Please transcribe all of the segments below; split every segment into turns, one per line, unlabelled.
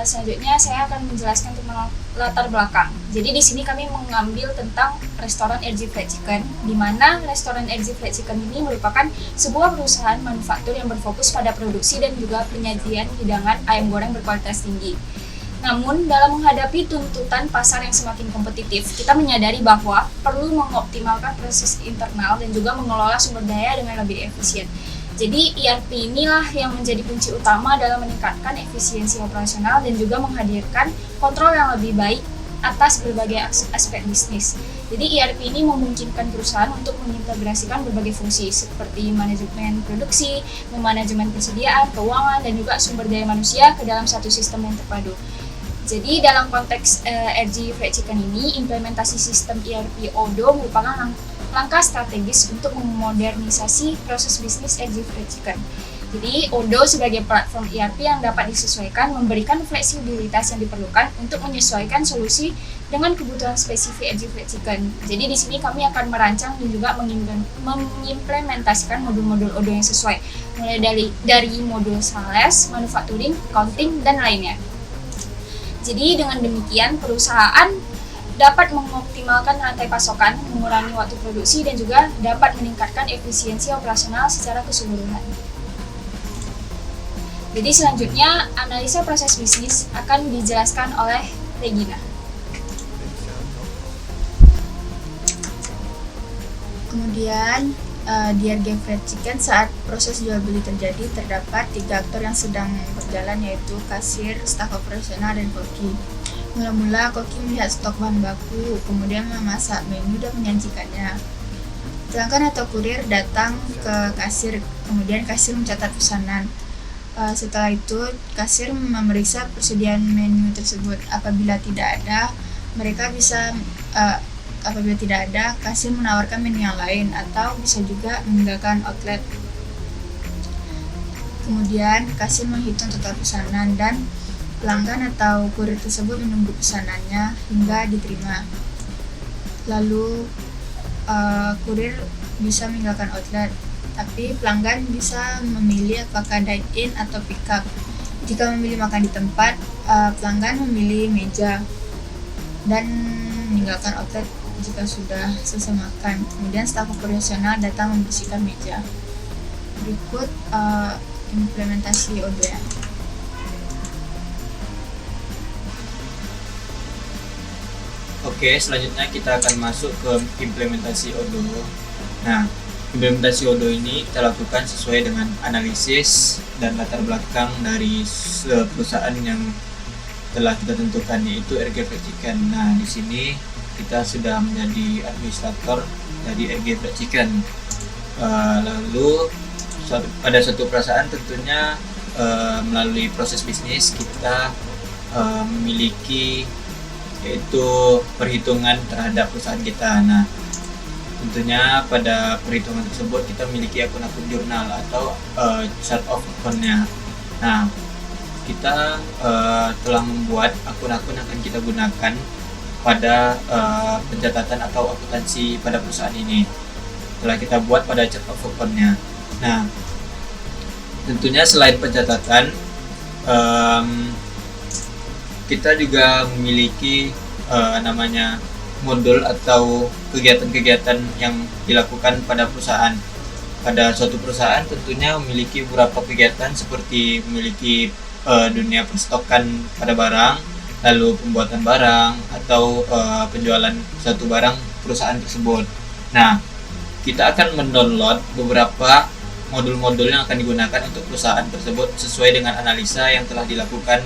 selanjutnya saya akan menjelaskan tentang latar belakang. Jadi di sini kami mengambil tentang restoran RG Fried Chicken, di mana restoran RG Fried Chicken ini merupakan sebuah perusahaan manufaktur yang berfokus pada produksi dan juga penyajian hidangan ayam goreng berkualitas tinggi. Namun, dalam menghadapi tuntutan pasar yang semakin kompetitif, kita menyadari bahwa perlu mengoptimalkan proses internal dan juga mengelola sumber daya dengan lebih efisien. Jadi ERP inilah yang menjadi kunci utama dalam meningkatkan efisiensi operasional dan juga menghadirkan kontrol yang lebih baik atas berbagai aspek bisnis. Jadi ERP ini memungkinkan perusahaan untuk mengintegrasikan berbagai fungsi seperti manajemen produksi, manajemen persediaan, keuangan, dan juga sumber daya manusia ke dalam satu sistem yang terpadu. Jadi dalam konteks RG Fried Chicken ini, implementasi sistem ERP Odoo merupakan langkah strategis untuk memodernisasi proses bisnis RG Fried Chicken. Jadi Odoo sebagai platform ERP yang dapat disesuaikan memberikan fleksibilitas yang diperlukan untuk menyesuaikan solusi dengan kebutuhan spesifik RG Fried Chicken. Jadi di sini kami akan merancang dan juga mengimplementasikan modul-modul Odoo yang sesuai, mulai dari modul sales, manufacturing, accounting, dan lainnya. Jadi dengan demikian perusahaan dapat mengoptimalkan rantai pasokan, mengurangi waktu produksi, dan juga dapat meningkatkan efisiensi operasional secara keseluruhan. Jadi selanjutnya analisa proses bisnis akan dijelaskan oleh Regina.
Kemudian di RG Fried Chicken saat proses jual beli terjadi terdapat 3 aktor yang sedang berjalan, yaitu kasir, staf operasional, dan koki. Mula-mula koki melihat stok bahan baku, kemudian memasak menu dan menyajikannya. Pelanggan atau kurir datang ke kasir, kemudian kasir mencatat pesanan. Setelah itu kasir memeriksa persediaan menu tersebut. Apabila tidak ada, kasir menawarkan menu yang lain atau bisa juga meninggalkan outlet. Kemudian kasir menghitung total pesanan dan pelanggan atau kurir tersebut menunggu pesanannya hingga diterima. Lalu kurir bisa meninggalkan outlet, tapi pelanggan bisa memilih apakah dine-in atau pick up. Jika memilih makan di tempat, pelanggan memilih meja dan meninggalkan outlet jika sudah selesai makan. Kemudian staf operasional datang membersihkan meja. Berikut implementasi Odoo ya.
Oke, selanjutnya kita akan masuk ke implementasi Odoo. Nah, implementasi Odoo ini kita lakukan sesuai dengan analisis dan latar belakang dari perusahaan yang telah kita tentukan, yaitu RG Fried Chicken. Nah, di sini kita sudah menjadi administrator dari RG Fried Chicken. Lalu pada suatu perusahaan tentunya melalui proses bisnis kita memiliki yaitu perhitungan terhadap perusahaan kita. Nah, tentunya pada perhitungan tersebut kita memiliki akun-akun jurnal atau chart of account-nya. Nah, kita telah membuat akun-akun yang akan kita gunakan pada pencatatan atau akuntansi pada perusahaan ini. Telah kita buat pada chart of account-nya. Nah, tentunya selain pencatatan, kita juga memiliki namanya modul atau kegiatan-kegiatan yang dilakukan pada perusahaan. Pada suatu perusahaan tentunya memiliki beberapa kegiatan seperti memiliki dunia perstokan pada barang, lalu pembuatan barang atau penjualan suatu barang perusahaan tersebut. Nah, kita akan mendownload beberapa modul-modul yang akan digunakan untuk perusahaan tersebut sesuai dengan analisa yang telah dilakukan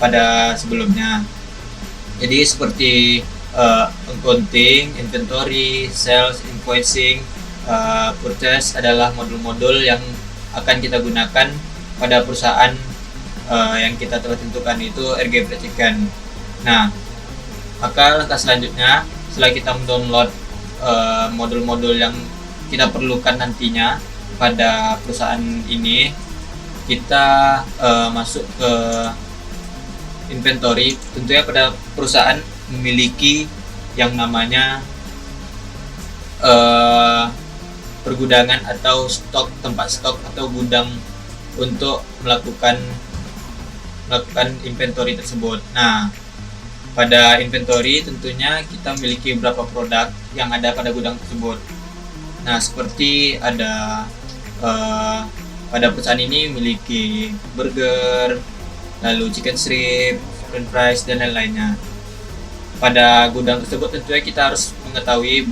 pada sebelumnya. Jadi seperti accounting, inventory, sales, invoicing, purchase adalah modul-modul yang akan kita gunakan pada perusahaan yang kita telah tentukan, itu RG Fried Chicken. Nah, maka langkah selanjutnya setelah kita mendownload modul-modul yang kita perlukan nantinya pada perusahaan ini, kita masuk ke inventory. Tentunya pada perusahaan memiliki yang namanya pergudangan atau stok, tempat stok atau gudang untuk melakukan melakukan inventory tersebut. Nah, pada inventory tentunya kita memiliki beberapa produk yang ada pada gudang tersebut. Nah, seperti ada pada perusahaan ini memiliki burger, lalu chicken strip, french fries, dan lain-lainnya. Pada gudang tersebut tentunya kita harus mengetahui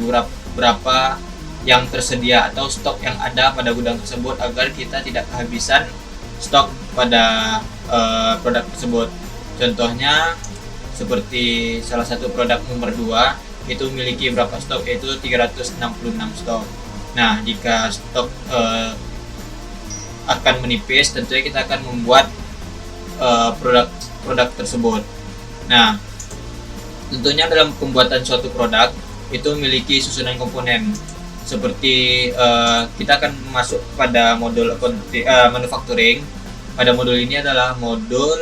berapa yang tersedia atau stok yang ada pada gudang tersebut agar kita tidak kehabisan stok pada produk tersebut. Contohnya seperti salah satu produk nomor 2 itu memiliki berapa stok, yaitu 366 stok. Nah, jika stok akan menipis, tentunya kita akan membuat produk tersebut. Nah, tentunya dalam pembuatan suatu produk itu memiliki susunan komponen. Seperti kita akan masuk pada modul manufacturing. Pada modul ini adalah modul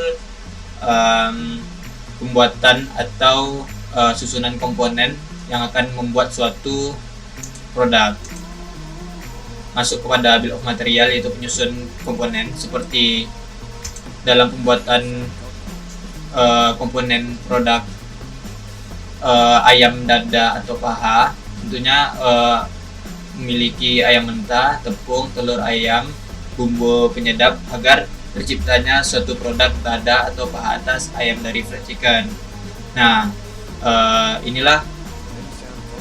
pembuatan atau susunan komponen yang akan membuat suatu produk. Masuk kepada bill of material, yaitu penyusun komponen, seperti dalam pembuatan komponen produk ayam dada atau paha, tentunya memiliki ayam mentah, tepung, telur ayam, bumbu penyedap agar terciptanya suatu produk dada atau paha atas ayam dari fried chicken. Nah, inilah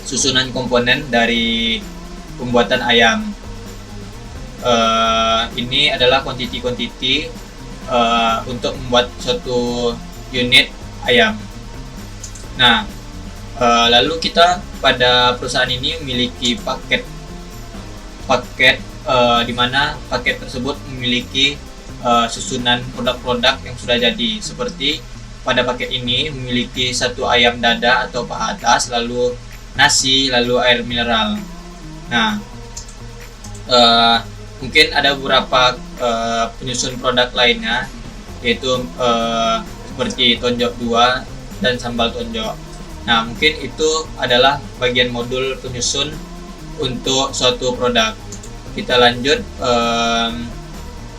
susunan komponen dari pembuatan ayam. Ini adalah kuantiti untuk membuat suatu unit ayam. Nah, lalu kita pada perusahaan ini memiliki paket di mana paket tersebut memiliki susunan produk-produk yang sudah jadi. Seperti pada paket ini memiliki satu ayam dada atau paha atas, lalu nasi, lalu air mineral. Nah, mungkin ada beberapa penyusun produk lainnya, yaitu seperti tonjok 2 dan sambal tonjok. Nah, mungkin itu adalah bagian modul penyusun untuk suatu produk. Kita lanjut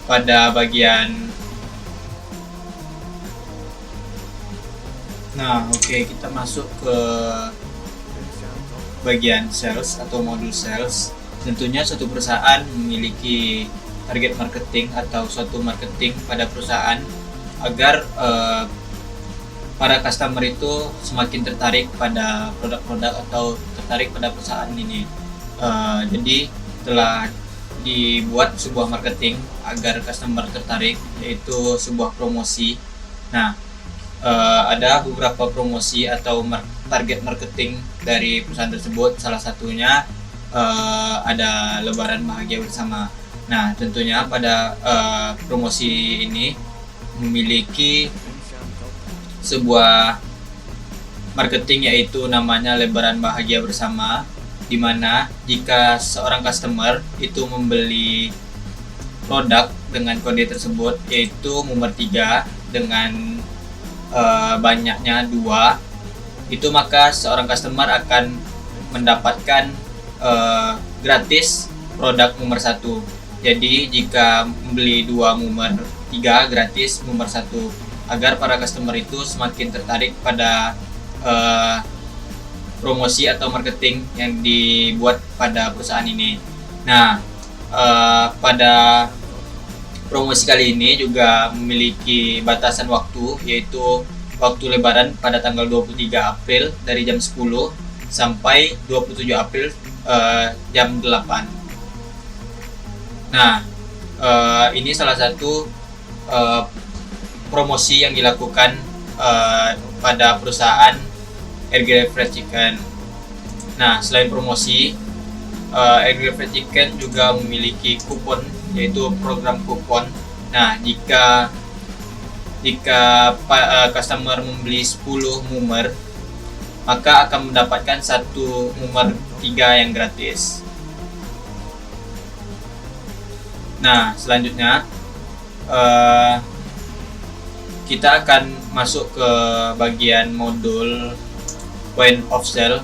pada bagian. Nah, oke, kita masuk ke bagian sales atau modul sales. Tentunya suatu perusahaan memiliki target marketing atau suatu marketing pada perusahaan agar para customer itu semakin tertarik pada produk-produk atau tertarik pada perusahaan ini. Jadi telah dibuat sebuah marketing agar customer tertarik, yaitu sebuah promosi. Nah, ada beberapa promosi atau target marketing dari perusahaan tersebut. Salah satunya ada Lebaran Bahagia Bersama. Nah, tentunya pada promosi ini memiliki sebuah marketing, yaitu namanya Lebaran Bahagia Bersama, di mana jika seorang customer itu membeli produk dengan kode tersebut, yaitu nomor 3 dengan banyaknya 2, itu maka seorang customer akan mendapatkan gratis produk nomor 1. Jadi jika membeli 2 nomor 3 gratis nomor 1, agar para customer itu semakin tertarik pada promosi atau marketing yang dibuat pada perusahaan ini. Nah, pada promosi kali ini juga memiliki batasan waktu, yaitu waktu Lebaran pada tanggal 23 April dari jam 10 sampai 27 April jam 8. Nah, ini salah satu promosi yang dilakukan pada perusahaan RG Fried Chicken. Nah, selain promosi, RG Fried Chicken juga memiliki kupon, yaitu program kupon. Nah, jika customer membeli 10 mumer, maka akan mendapatkan 1 mumer 3 yang gratis. Nah, selanjutnya kita akan masuk ke bagian modul point of sale,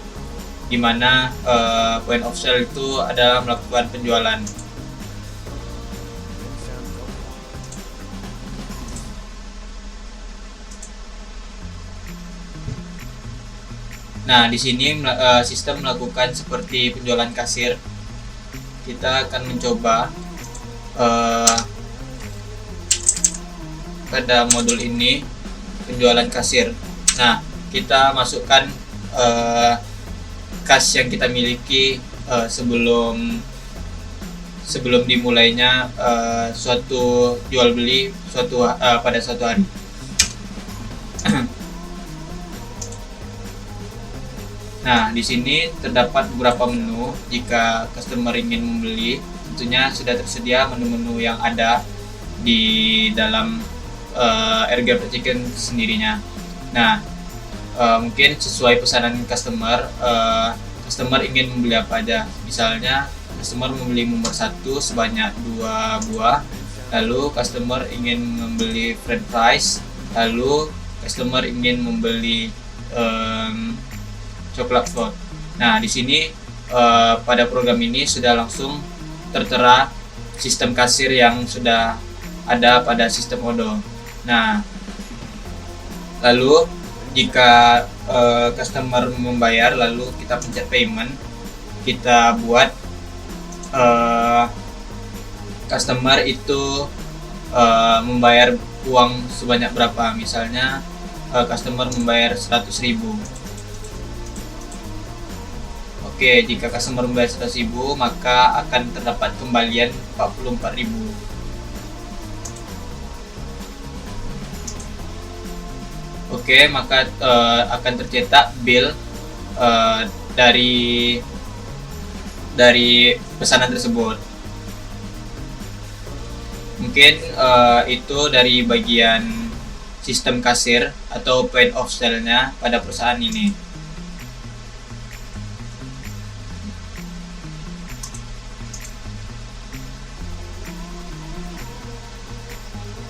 di mana point of sale itu adalah melakukan penjualan. Nah, di sini sistem melakukan seperti penjualan kasir. Kita akan mencoba pada modul ini penjualan kasir. Nah, kita masukkan kas yang kita miliki sebelum dimulainya suatu jual beli pada suatu hari. Nah, di sini terdapat beberapa menu. Jika customer ingin membeli, tentunya sudah tersedia menu-menu yang ada di dalam Erga Fried Chicken sendirinya. Nah, mungkin sesuai pesanan customer, customer ingin membeli apa aja. Misalnya, customer membeli nomor 1 sebanyak 2 buah, lalu customer ingin membeli french fries, lalu customer ingin membeli coklat float. Nah, di sini pada program ini sudah langsung tertera sistem kasir yang sudah ada pada sistem Odoo. Nah, lalu jika customer membayar, lalu kita pencet payment, kita buat customer itu membayar uang sebanyak berapa. Misalnya customer membayar 100.000. Oke, jika customer membayar 100.000, maka akan terdapat kembalian 44.000. Oke, maka akan tercetak bill dari pesanan tersebut. Mungkin itu dari bagian sistem kasir atau point of sale-nya pada perusahaan ini.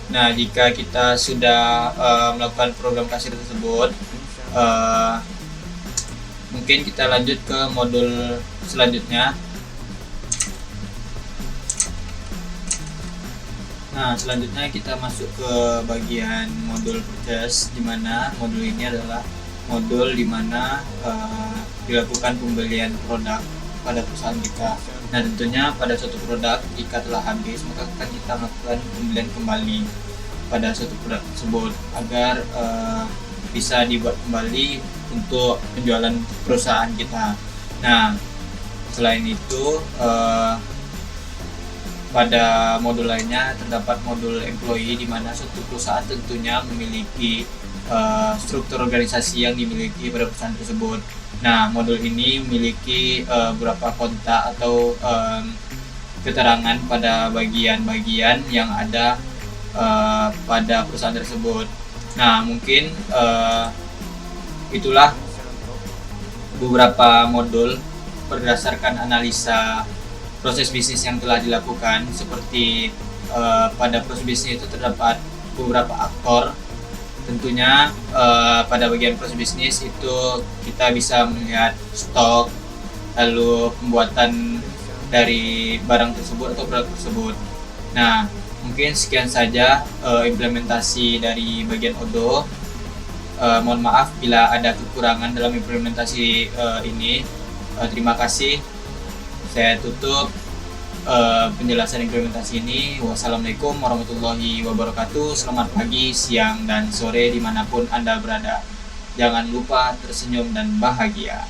Nah, jika kita sudah melakukan program kasir tersebut, mungkin kita lanjut ke modul selanjutnya. Nah, selanjutnya kita masuk ke bagian modul purchase, di mana modul ini adalah modul di mana dilakukan pembelian produk pada perusahaan kita. Nah, tentunya pada suatu produk jika telah habis, maka akan kita melakukan pembelian kembali pada suatu produk tersebut agar bisa dibuat kembali untuk penjualan perusahaan kita. Nah, selain itu pada modul lainnya terdapat modul employee, di mana suatu perusahaan tentunya memiliki struktur organisasi yang dimiliki pada perusahaan tersebut. Nah, modul ini memiliki beberapa kontak atau keterangan pada bagian-bagian yang ada pada perusahaan tersebut. Nah, mungkin itulah beberapa modul berdasarkan analisa proses bisnis yang telah dilakukan. Seperti pada proses bisnis itu terdapat beberapa aktor. Tentunya pada bagian proses bisnis itu kita bisa melihat stok, lalu pembuatan dari barang tersebut atau produk tersebut. Nah, mungkin sekian saja implementasi dari bagian Odoo. Mohon maaf bila ada kekurangan dalam implementasi ini. Terima kasih. Saya tutup penjelasan implementasi ini. Wassalamualaikum warahmatullahi wabarakatuh. Selamat pagi, siang, dan sore dimanapun Anda berada. Jangan lupa tersenyum dan bahagia.